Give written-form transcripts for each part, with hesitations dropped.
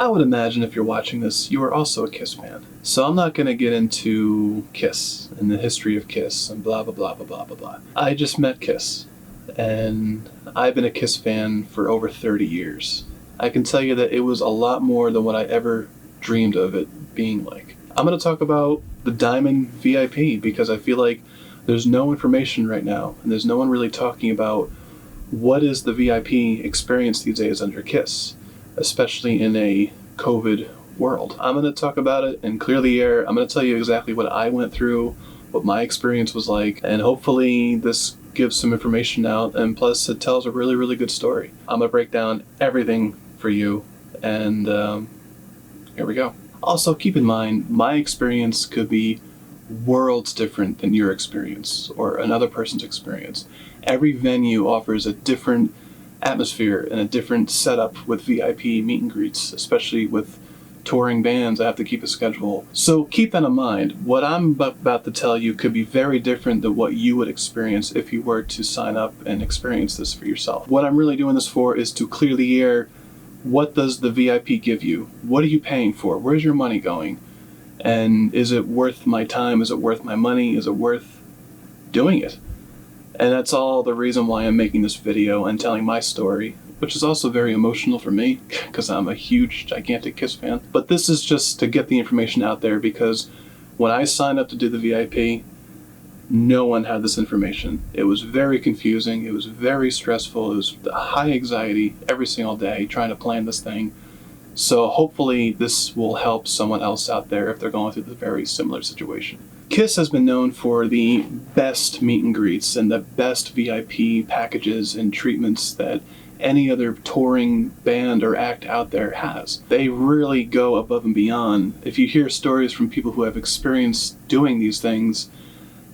I would imagine if you're watching this, you are also a Kiss fan. So I'm not going to get into Kiss and the history of Kiss and blah, blah, blah, blah, blah, blah, blah. I just met Kiss, and I've been a Kiss fan for over 30 years. I can tell you that it was a lot more than what I ever dreamed of it being like. I'm going to talk about the Diamond VIP because I feel like there's no information right now, and there's no one really talking about what is the VIP experience these days under Kiss, especially in a COVID world. I'm going to talk about it and clear the air. I'm going to tell you exactly what I went through, what my experience was like, and hopefully this gives some information out, and plus it tells a really, really good story. I'm going to break down everything for you, and here we go. Also, keep in mind, my experience could be worlds different than your experience or another person's experience. Every venue offers a different atmosphere and a different setup with VIP meet and greets, especially with touring bands. I have to keep a schedule. So keep that in mind. What I'm about to tell you could be very different than what you would experience if you were to sign up and experience this for yourself. What I'm really doing this for is to clear the air. What does the VIP give you? What are you paying for? Where's your money going? And is it worth my time? Is it worth my money? Is it worth doing it? And that's all the reason why I'm making this video and telling my story, which is also very emotional for me because I'm a huge, gigantic Kiss fan. But this is just to get the information out there because when I signed up to do the VIP, no one had this information. It was very confusing. It was very stressful. It was high anxiety every single day trying to plan this thing. So hopefully this will help someone else out there if they're going through the very similar situation. Kiss has been known for the best meet and greets and the best VIP packages and treatments that any other touring band or act out there has. They really go above and beyond. If you hear stories from people who have experienced doing these things,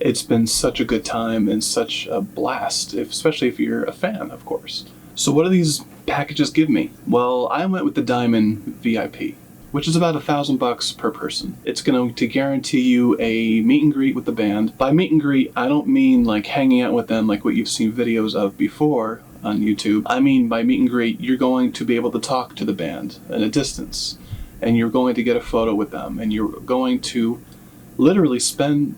it's been such a good time and such a blast, especially if you're a fan, of course. So what do these packages give me? Well, I went with the Diamond VIP, which is about $1,000 per person. It's going to guarantee you a meet and greet with the band. By meet and greet, I don't mean like hanging out with them like what you've seen videos of before on YouTube. I mean by meet and greet, you're going to be able to talk to the band at a distance, and you're going to get a photo with them, and you're going to literally spend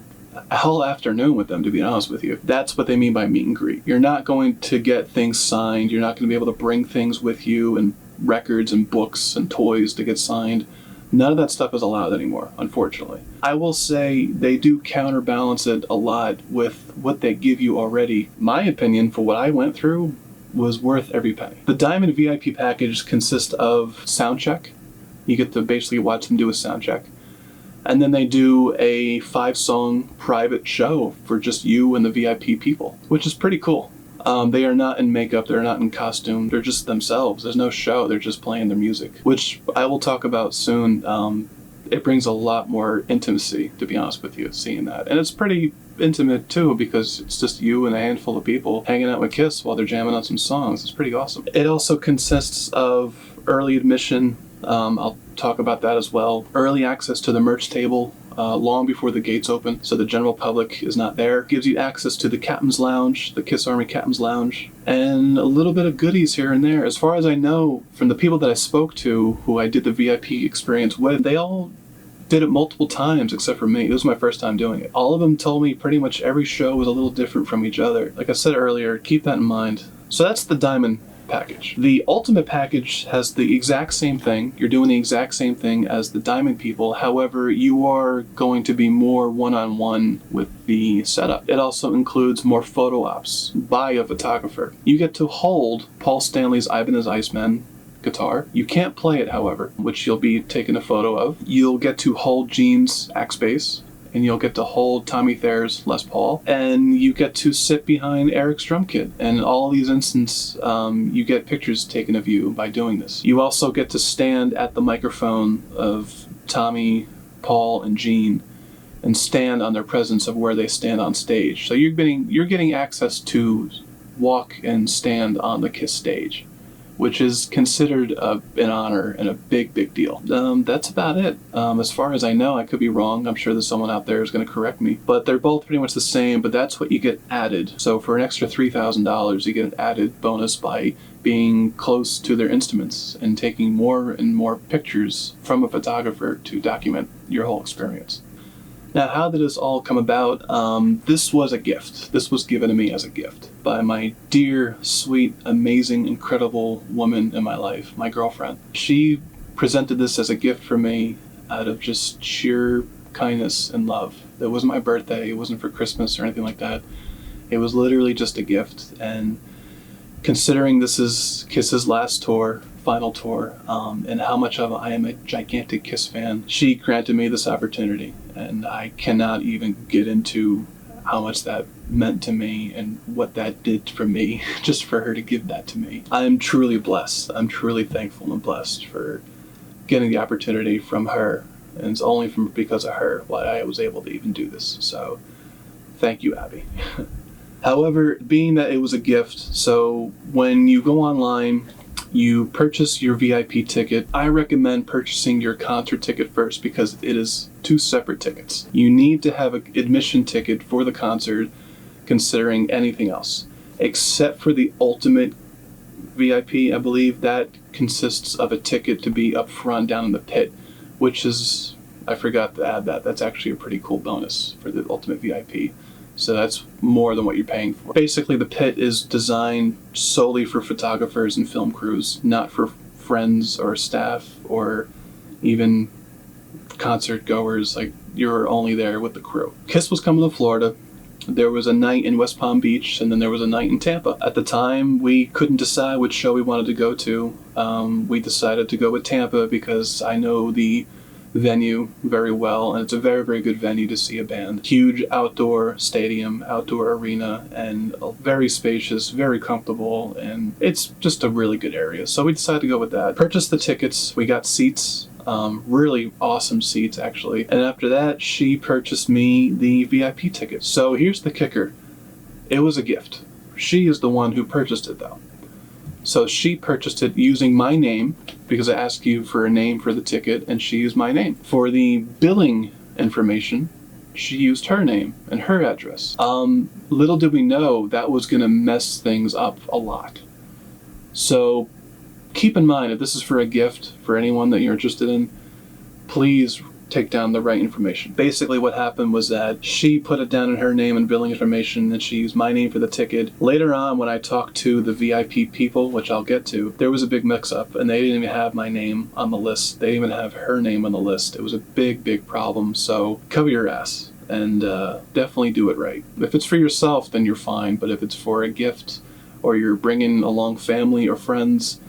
a whole afternoon with them, to be honest with you. That's what they mean by meet and greet. You're not going to get things signed. You're not going to be able to bring things with you and records and books and toys to get signed. None of that stuff is allowed anymore, unfortunately. I will say they do counterbalance it a lot with what they give you already. My opinion, for what I went through, was worth every penny. The Diamond VIP package consists of sound check. You get to basically watch them do a sound check. And then they do a 5-song private show for just you and the VIP people, which is pretty cool. They are not in makeup, they're not in costume, they're just themselves. There's no show, they're just playing their music, which I will talk about soon. It brings a lot more intimacy, to be honest with you, seeing that. And it's pretty intimate too, because it's just you and a handful of people hanging out with Kiss while they're jamming on some songs. It's pretty awesome. It also consists of early admission. I'll talk about that as well. Early access to the merch table long before the gates open, so the general public is not there. Gives you access to the Captain's Lounge, the Kiss Army Captain's Lounge, and a little bit of goodies here and there. As far as I know, from the people that I spoke to, who I did the VIP experience with, they all did it multiple times except for me. It was my first time doing it. All of them told me pretty much every show was a little different from each other. Like I said earlier, keep that in mind. So that's the Diamond package. The Ultimate package has the exact same thing. You're doing the exact same thing as the Diamond people. However, you are going to be more one-on-one with the setup. It also includes more photo ops by a photographer. You get to hold Paul Stanley's Ibanez Iceman guitar. You can't play it, however, which you'll be taking a photo of. You'll get to hold Gene's Axe bass, and you'll get to hold Tommy Thayer's Les Paul, and you get to sit behind Eric's drum kit. And in all these instances, you get pictures taken of you by doing this. You also get to stand at the microphone of Tommy, Paul, and Gene, and stand on their presence of where they stand on stage. So you're getting access to walk and stand on the Kiss stage, which is considered an honor and a big, big deal. That's about it. As far as I know, I could be wrong. I'm sure there's someone out there who's going to correct me. But they're both pretty much the same, but that's what you get added. So for an extra $3,000, you get an added bonus by being close to their instruments and taking more and more pictures from a photographer to document your whole experience. Now, how did this all come about? This was a gift. This was given to me as a gift by my dear, sweet, amazing, incredible woman in my life, my girlfriend. She presented this as a gift for me out of just sheer kindness and love. It wasn't my birthday. It wasn't for Christmas or anything like that. It was literally just a gift. And considering this is Kiss's last tour, final tour, and how much of I am a gigantic Kiss fan, she granted me this opportunity, and I cannot even get into how much that meant to me and what that did for me, just for her to give that to me. I'm truly blessed. I'm truly thankful and blessed for getting the opportunity from her, and it's only because of her why I was able to even do this. So thank you, Abby. However, being that it was a gift, so when you go online, you purchase your VIP ticket. I recommend purchasing your concert ticket first because it is two separate tickets. You need to have an admission ticket for the concert considering anything else, except for the ultimate VIP. I believe that consists of a ticket to be up front down in the pit, which is, I forgot to add that. That's actually a pretty cool bonus for the ultimate VIP. So that's more than what you're paying for. Basically, the pit is designed solely for photographers and film crews, not for friends or staff or even concert goers. Like, you're only there with the crew. Kiss was coming to Florida. There was a night in West Palm Beach, and then there was a night in Tampa. At the time, we couldn't decide which show we wanted to go to. We decided to go with Tampa because I know the venue very well, and it's a very, very good venue to see a band. Huge outdoor stadium, outdoor arena, and very spacious, very comfortable, and it's just a really good area. So we decided to go with that. Purchased the tickets. We got seats, really awesome seats actually. And after that, she purchased me the VIP ticket. So here's the kicker. It was a gift. She is the one who purchased it though. So she purchased it using my name, because I asked you for a name for the ticket, and she used my name. For the billing information, she used her name and her address. Little did we know that was going to mess things up a lot. So keep in mind, if this is for a gift for anyone that you're interested in, please take down the right information. Basically what happened was that she put it down in her name and billing information, and she used my name for the ticket. Later on, when I talked to the VIP people, which I'll get to, there was a big mix-up, and they didn't even have my name on the list. They didn't even have her name on the list. It was a big, big problem, so cover your ass and definitely do it right. If it's for yourself, then you're fine, but if it's for a gift or you're bringing along family or friends,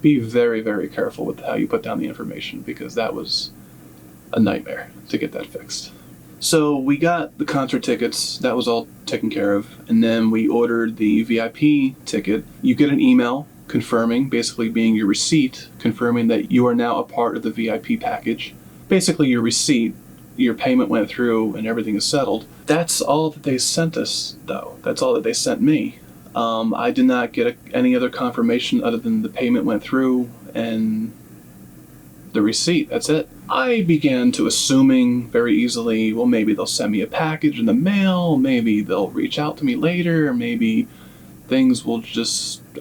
be very, very careful with how you put down the information, because that was a nightmare to get that fixed. So we got the concert tickets, that was all taken care of, and then we ordered the VIP ticket. You get an email confirming, basically being your receipt, confirming that you are now a part of the VIP package. Basically your receipt, your payment went through and everything is settled. That's all that they sent us though. That's all that they sent me. I did not get any other confirmation other than the payment went through and the receipt. That's it. I began to assuming very easily, well, maybe they'll send me a package in the mail, maybe they'll reach out to me later, maybe things will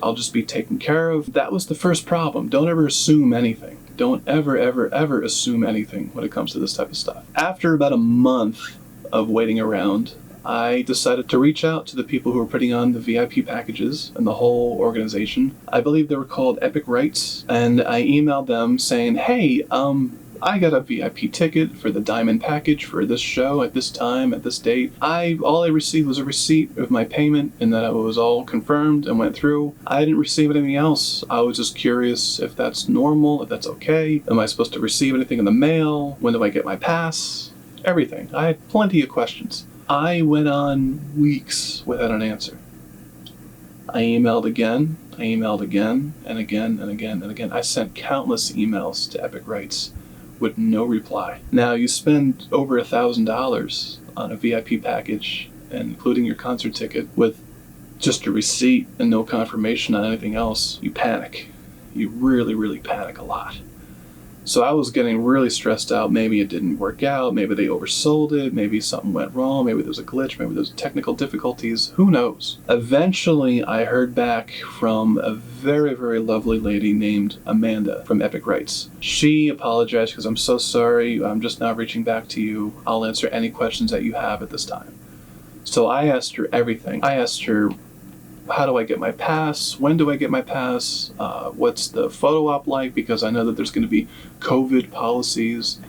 I'll just be taken care of. That was the first problem. Don't ever assume anything. Don't ever, ever, ever assume anything when it comes to this type of stuff. After about a month of waiting around, I decided to reach out to the people who were putting on the VIP packages and the whole organization. I believe they were called Epic Rights, and I emailed them saying, hey, I got a VIP ticket for the Diamond package for this show at this time, at this date. All I received was a receipt of my payment and that it was all confirmed and went through. I didn't receive anything else. I was just curious if that's normal, if that's okay. Am I supposed to receive anything in the mail? When do I get my pass? Everything. I had plenty of questions. I went on weeks without an answer. I emailed again, and again, and again, and again. I sent countless emails to Epic Rights with no reply. Now, you spend over $1,000 on a VIP package, including your concert ticket, with just a receipt and no confirmation on anything else, you panic. You really, really panic a lot. So I was getting really stressed out. Maybe it didn't work out. Maybe they oversold it. Maybe something went wrong. Maybe there was a glitch. Maybe there was technical difficulties. Who knows? Eventually, I heard back from a very, very lovely lady named Amanda from Epic Rights. She apologized because I'm so sorry. I'm just now reaching back to you. I'll answer any questions that you have at this time. So I asked her everything. I asked her, how do I get my pass? When do I get my pass? What's the photo op like? Because I know that there's going to be COVID policies.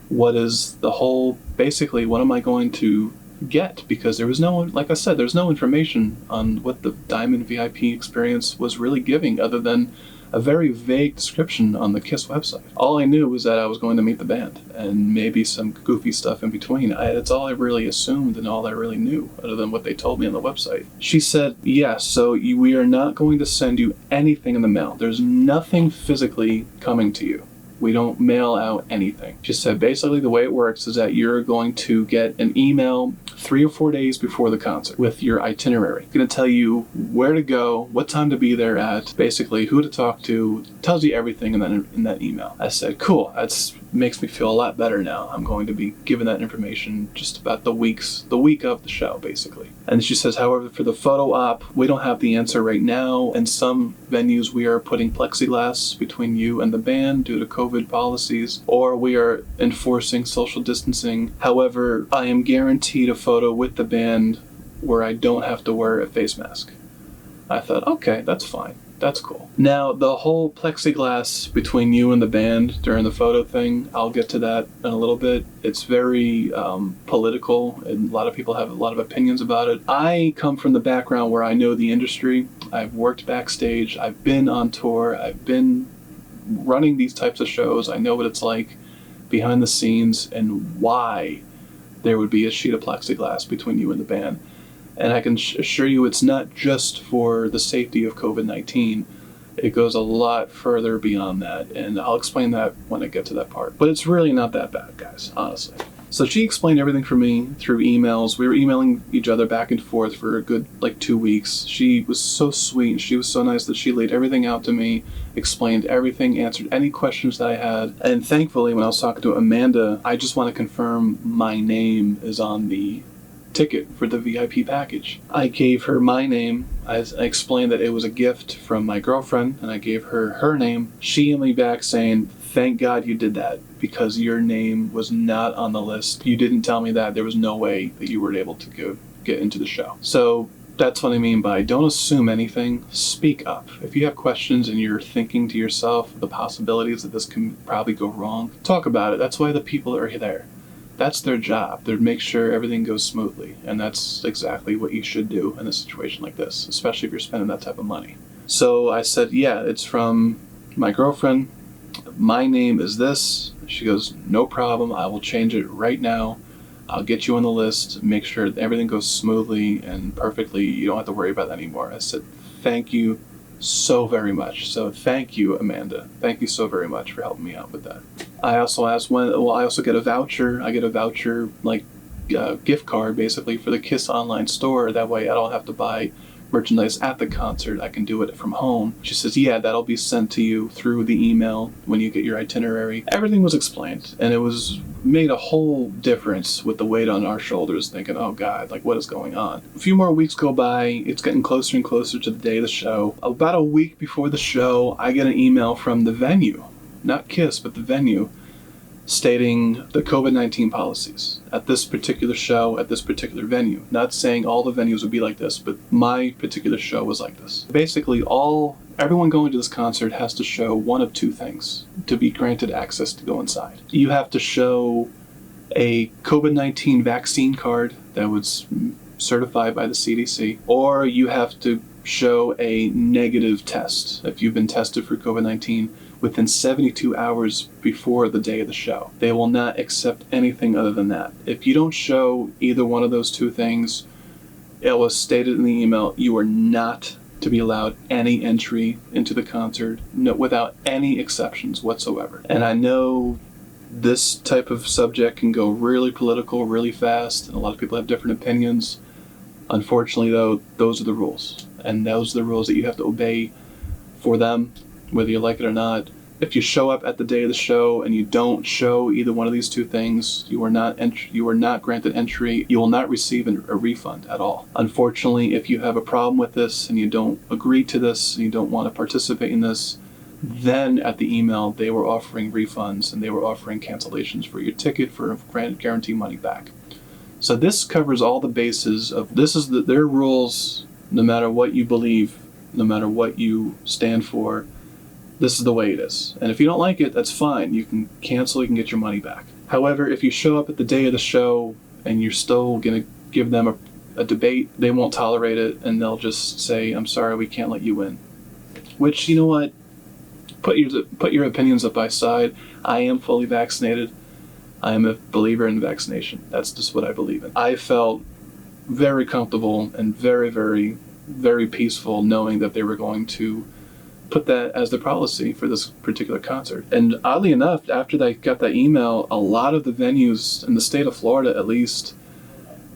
What is the whole, basically, what am I going to get? Because there was no, like I said, there's no information on what the Diamond VIP experience was really giving other than a very vague description on the KISS website. All I knew was that I was going to meet the band and maybe some goofy stuff in between. That's all I really assumed and all I really knew other than what they told me on the website. She said, yes, so we are not going to send you anything in the mail. There's nothing physically coming to you. We don't mail out anything. She said basically the way it works is that you're going to get an email 3 or 4 days before the concert with your itinerary. It's going to tell you where to go, what time to be there at, basically who to talk to, tells you everything in that email. I said, cool, that makes me feel a lot better now. I'm going to be given that information just about the week of the show, basically. And she says, however, for the photo op, we don't have the answer right now. In some venues, we are putting plexiglass between you and the band due to COVID policies, or we are enforcing social distancing. However, I am guaranteed a photo with the band where I don't have to wear a face mask. I thought, okay, that's fine. That's cool. Now, the whole plexiglass between you and the band during the photo thing, I'll get to that in a little bit. It's very political, and a lot of people have a lot of opinions about it. I come from the background where I know the industry. I've worked backstage. I've been on tour. I've been running these types of shows. I know what it's like behind the scenes and why there would be a sheet of plexiglass between you and the band. And I can assure you it's not just for the safety of COVID-19. It goes a lot further beyond that, and I'll explain that when I get to that part. But it's really not that bad, guys, honestly. So she explained everything for me through emails. We were emailing each other back and forth for a good, 2 weeks. She was so sweet. She was so nice that she laid everything out to me, explained everything, answered any questions that I had. And thankfully, when I was talking to Amanda, I just want to confirm my name is on the ticket for the VIP package. I gave her my name. I explained that it was a gift from my girlfriend, and I gave her her name. She emailed me back saying, thank God you did that, because your name was not on the list. You didn't tell me that. There was no way that you were able to get into the show. So that's what I mean by don't assume anything. Speak up. If you have questions and you're thinking to yourself the possibilities that this can probably go wrong, talk about it. That's why the people are there. That's their job. They make sure everything goes smoothly, and that's exactly what you should do in a situation like this, especially if you're spending that type of money. So I said, yeah, it's from my girlfriend. My name is this. She goes, no problem. I will change it right now. I'll get you on the list, make sure that everything goes smoothly and perfectly. You don't have to worry about that anymore. I said, thank you so very much. So thank you, Amanda. Thank you so very much for helping me out with that. I also asked I also get a voucher. I get a voucher, gift card, basically, for the KISS online store. That way I don't have to buy merchandise at the concert. I can do it from home. She says, yeah, that'll be sent to you through the email when you get your itinerary. Everything was explained, and it was made a whole difference with the weight on our shoulders, thinking, oh God, what is going on? A few more weeks go by. It's getting closer and closer to the day of the show. About a week before the show, I get an email from the venue, not KISS, but the venue, stating the COVID-19 policies at this particular show, at this particular venue. Not saying all the venues would be like this, but my particular show was like this. Basically, everyone going to this concert has to show one of two things to be granted access to go inside. You have to show a COVID-19 vaccine card that was certified by the CDC, or you have to show a negative test if you've been tested for COVID-19 within 72 hours before the day of the show. They will not accept anything other than that. If you don't show either one of those two things, it was stated in the email, you are not to be allowed any entry into the concert, without any exceptions whatsoever. And I know this type of subject can go really political really fast, and a lot of people have different opinions. Unfortunately, though, those are the rules. And those are the rules that you have to obey for them. whether you like it or not. If you show up at the day of the show and you don't show either one of these two things, you are not granted entry. You will not receive a refund at all. Unfortunately, if you have a problem with this and you don't agree to this and you don't want to participate in this, then at the email they were offering refunds and they were offering cancellations for your ticket for guarantee money back. So this covers all the bases of their rules. No matter what you believe, no matter what you stand for, this is the way it is. And if you don't like it, that's fine. You can cancel, you can get your money back. However, if you show up at the day of the show and you're still going to give them a debate, they won't tolerate it and they'll just say, I'm sorry, we can't let you in. Which, you know what? Put your opinions up by side. I am fully vaccinated. I am a believer in vaccination. That's just what I believe in. I felt very comfortable and very, very, very peaceful knowing that they were going to put that as the policy for this particular concert. And oddly enough, after I got that email, a lot of the venues in the state of Florida, at least,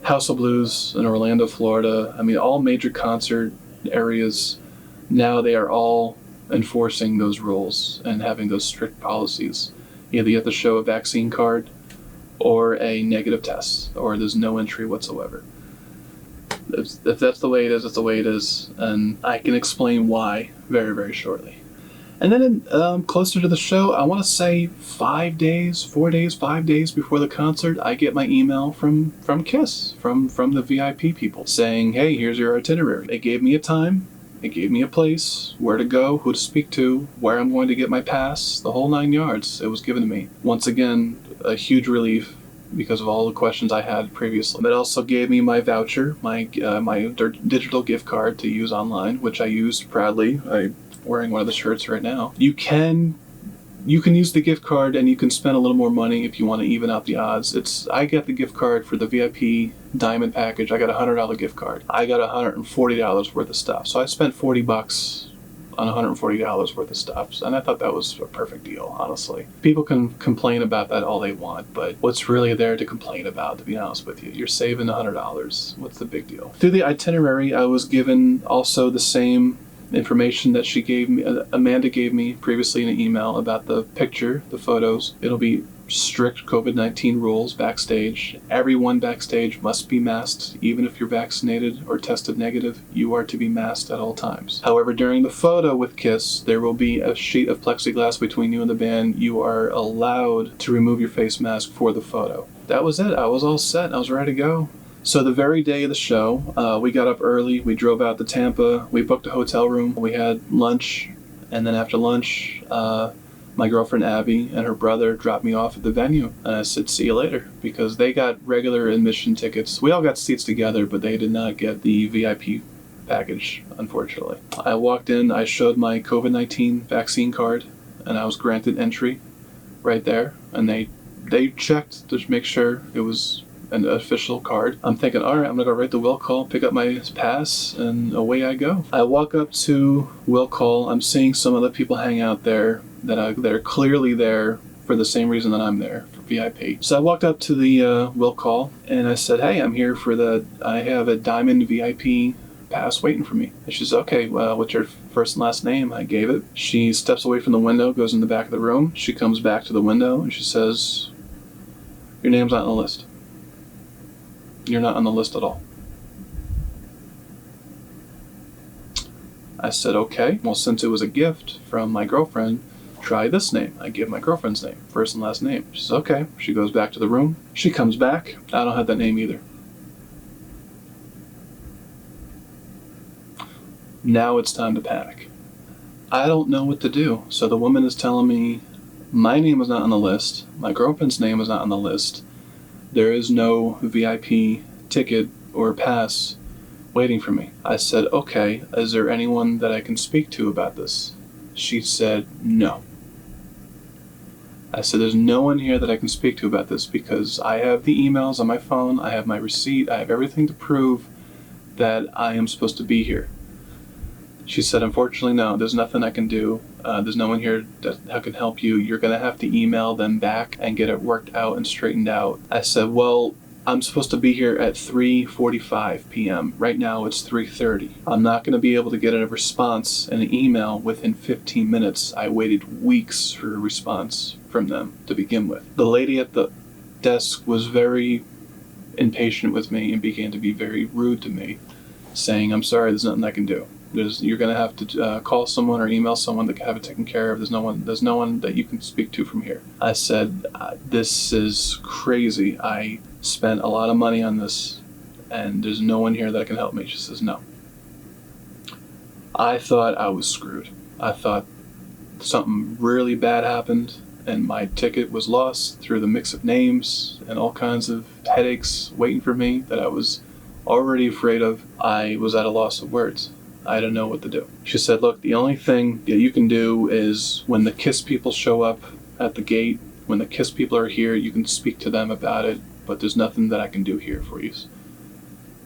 House of Blues in Orlando, Florida, I mean, all major concert areas, now they are all enforcing those rules and having those strict policies. Either you have to show a vaccine card or a negative test, or there's no entry whatsoever. If that's the way it is, that's the way it is, and I can explain why very, very shortly. And then closer to the show, I want to say 5 days before the concert, I get my email from KISS, from the VIP people, saying, hey, here's your itinerary. They gave me a time, they gave me a place, where to go, who to speak to, where I'm going to get my pass, the whole 9 yards. It was given to me. Once again, a huge relief, because of all the questions I had previously. It also gave me my voucher, my digital gift card to use online, which I used proudly. I'm wearing one of the shirts right now. You can use the gift card and you can spend a little more money if you want to even out the odds. I got the gift card for the VIP Diamond package. I got a $100 gift card. I got $140 worth of stuff. So I spent $40 on $140 worth of stuff, and I thought that was a perfect deal, honestly. People can complain about that all they want, but what's really there to complain about, to be honest with you? You're saving $100. What's the big deal? Through the itinerary, I was given also the same information that Amanda gave me previously in an email about the picture, the photos. It'll be strict COVID-19 rules backstage. Everyone backstage must be masked. Even if you're vaccinated or tested negative, you are to be masked at all times. However, during the photo with KISS, there will be a sheet of plexiglass between you and the band. You are allowed to remove your face mask for the photo. That was it. I was all set. I was ready to go. So the very day of the show, we got up early. We drove out to Tampa. We booked a hotel room. We had lunch. And then after lunch, my girlfriend Abby and her brother dropped me off at the venue. And I said, see you later, because they got regular admission tickets. We all got seats together, but they did not get the VIP package, unfortunately. I walked in, I showed my COVID-19 vaccine card, and I was granted entry right there. And they checked to make sure it was an official card. I'm thinking, all right, I'm gonna go right to Will Call, pick up my pass, and away I go. I walk up to Will Call. I'm seeing some other people hang out there that are clearly there for the same reason that I'm there, for VIP. So I walked up to the Will Call and I said, hey, I'm here I have a Diamond VIP pass waiting for me. And she says, okay, well, what's your first and last name? I gave it. She steps away from the window, goes in the back of the room. She comes back to the window and she says, your name's not on the list. You're not on the list at all. I said, okay, well, since it was a gift from my girlfriend, try this name. I give my girlfriend's name, first and last name. She says, okay. She goes back to the room. She comes back. I don't have that name either. Now it's time to panic. I don't know what to do. So the woman is telling me my name is not on the list. My girlfriend's name is not on the list. There is no VIP ticket or pass waiting for me. I said, okay, is there anyone that I can speak to about this? She said, no. I said, there's no one here that I can speak to about this because I have the emails on my phone, I have my receipt, I have everything to prove that I am supposed to be here. She said, unfortunately, no, there's nothing I can do. There's no one here that can help you. You're going to have to email them back and get it worked out and straightened out. I said, well, I'm supposed to be here at 3:45 p.m. Right now it's 3:30. I'm not going to be able to get a response and an email within 15 minutes. I waited weeks for a response from them to begin with. The lady at the desk was very impatient with me and began to be very rude to me, saying, "I'm sorry, there's nothing I can do. You're going to have to call someone or email someone that can have it taken care of. There's no one that you can speak to from here." I said, "This is crazy. I spent a lot of money on this, and there's no one here that can help me." She says, "No." I thought I was screwed. I thought something really bad happened, and my ticket was lost through the mix of names and all kinds of headaches waiting for me that I was already afraid of. I was at a loss of words. I didn't know what to do. She said, "Look, the only thing that you can do is when the KISS people show up at the gate, when the KISS people are here, you can speak to them about it, but there's nothing that I can do here for you."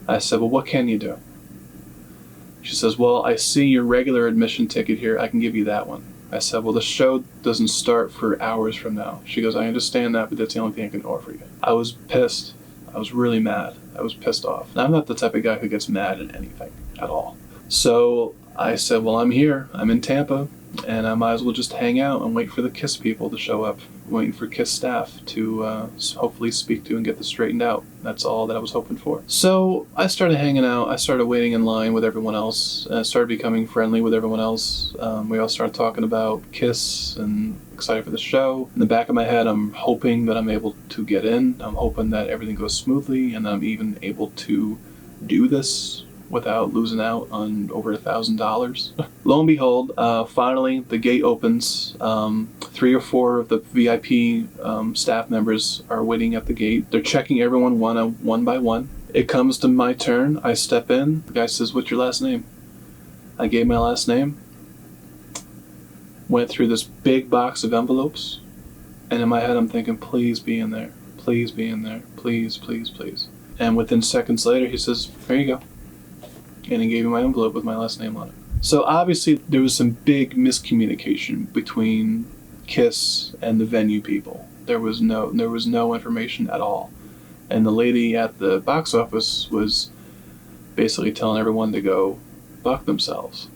I said, "Well, what can you do?" She says, "Well, I see your regular admission ticket here. I can give you that one." I said, "Well, the show doesn't start for hours from now." She goes, "I understand that, but that's the only thing I can offer you." I was pissed. I was really mad. I was pissed off. And I'm not the type of guy who gets mad at anything at all. So I said, "Well, I'm here. I'm in Tampa, and I might as well just hang out and wait for the KISS people to show up, waiting for KISS staff to hopefully speak to and get this straightened out." That's all that I was hoping for. So I started hanging out. I started waiting in line with everyone else. I started becoming friendly with everyone else. We all started talking about KISS and excited for the show. In the back of my head, I'm hoping that I'm able to get in. I'm hoping that everything goes smoothly and I'm even able to do this without losing out on over $1,000. Lo and behold, finally the gate opens. 3 or 4 of the VIP staff members are waiting at the gate. They're checking everyone one by one. It comes to my turn. I step in. The guy says, "What's your last name?" I gave my last name. Went through this big box of envelopes. And in my head I'm thinking, please be in there. Please be in there. Please, please, please. And within seconds later he says, "Here you go." And he gave me my envelope with my last name on it. So obviously there was some big miscommunication between KISS and the venue people. There was no information at all. And the lady at the box office was basically telling everyone to go fuck themselves.